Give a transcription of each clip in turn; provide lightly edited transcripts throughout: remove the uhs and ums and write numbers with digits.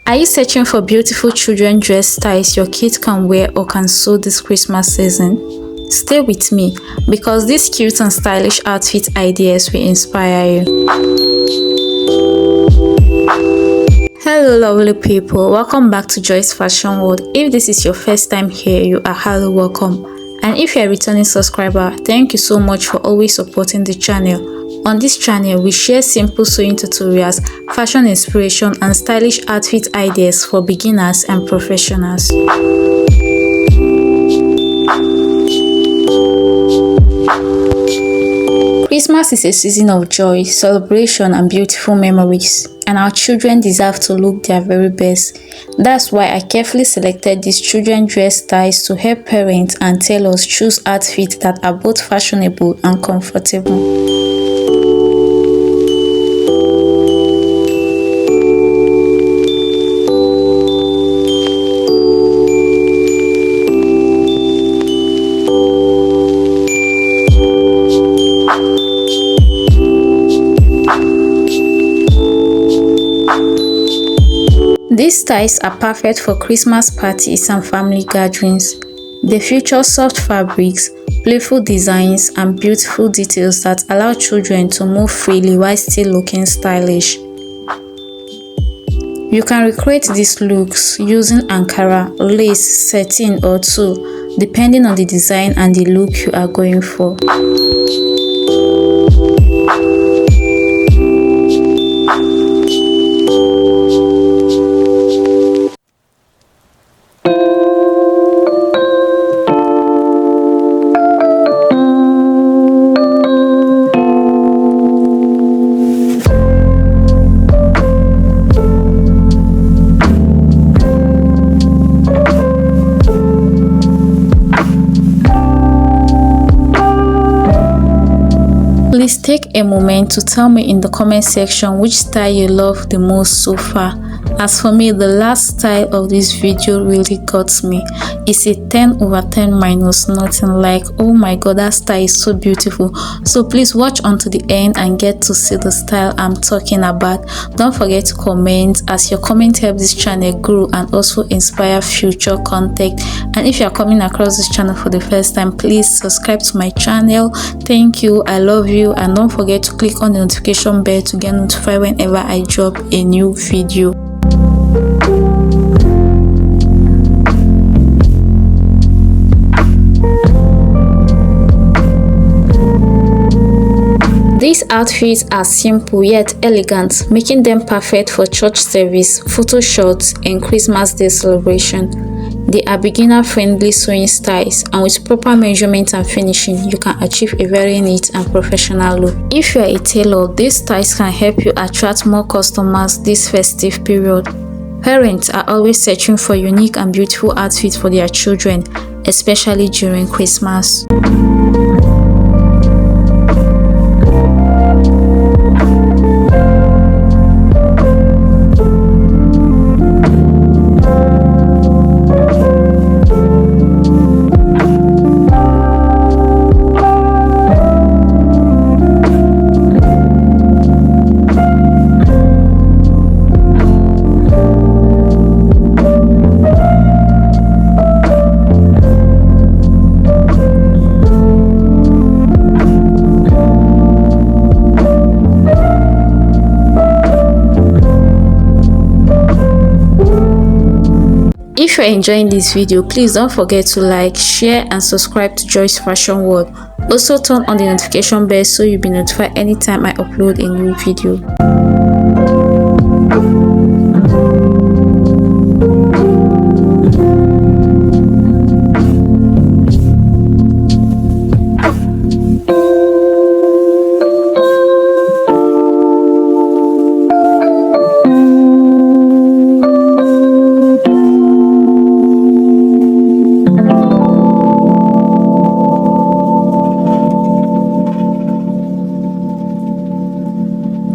Are you searching for beautiful children dress styles your kids can wear or can sew this Christmas season? Stay with me because these cute and stylish outfit ideas will inspire you. Hello lovely people, welcome back to Joy's Fashion World. If this is your first time here, you are highly welcome. And if you're a returning subscriber, thank you so much for always supporting the channel. On this channel, we share simple sewing tutorials, fashion inspiration, and stylish outfit ideas for beginners and professionals. Christmas is a season of joy, celebration, and beautiful memories, and our children deserve to look their very best. That's why I carefully selected these children dress styles to help parents and tailors choose outfits that are both fashionable and comfortable. These styles are perfect for Christmas parties and family gatherings. They feature soft fabrics, playful designs, and beautiful details that allow children to move freely while still looking stylish. You can recreate these looks using Ankara, lace, satin, or tulle, depending on the design and the look you are going for. Please take a moment to tell me in the comment section which style you love the most so far. As for me, the last style of this video really got me. It's a 10/10 minus nothing. Like, oh my god, that style is so beautiful. So please watch until the end and get to see the style I'm talking about. Don't forget to comment, as your comment helps this channel grow and also inspire future content. And if you're coming across this channel for the first time, please subscribe to my channel. Thank you, I love you, and don't forget to click on the notification bell to get notified whenever I drop a new video. These outfits are simple yet elegant, making them perfect for church service, photo shoots, and Christmas Day celebration. They are beginner-friendly sewing styles, and with proper measurement and finishing, you can achieve a very neat and professional look. If you are a tailor, these styles can help you attract more customers this festive period. Parents are always searching for unique and beautiful outfits for their children, especially during Christmas. If you're enjoying this video, please don't forget to like, share, and subscribe to Joy's Fashion World. Also turn on the notification bell so you'll be notified anytime I upload a new video.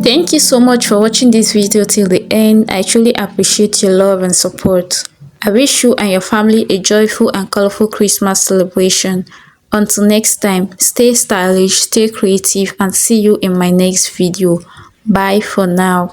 Thank you so much for watching this video till the end. I truly appreciate your love and support. I wish you and your family a joyful and colorful Christmas celebration. Until next time, stay stylish, stay creative, and see you in my next video. Bye for now.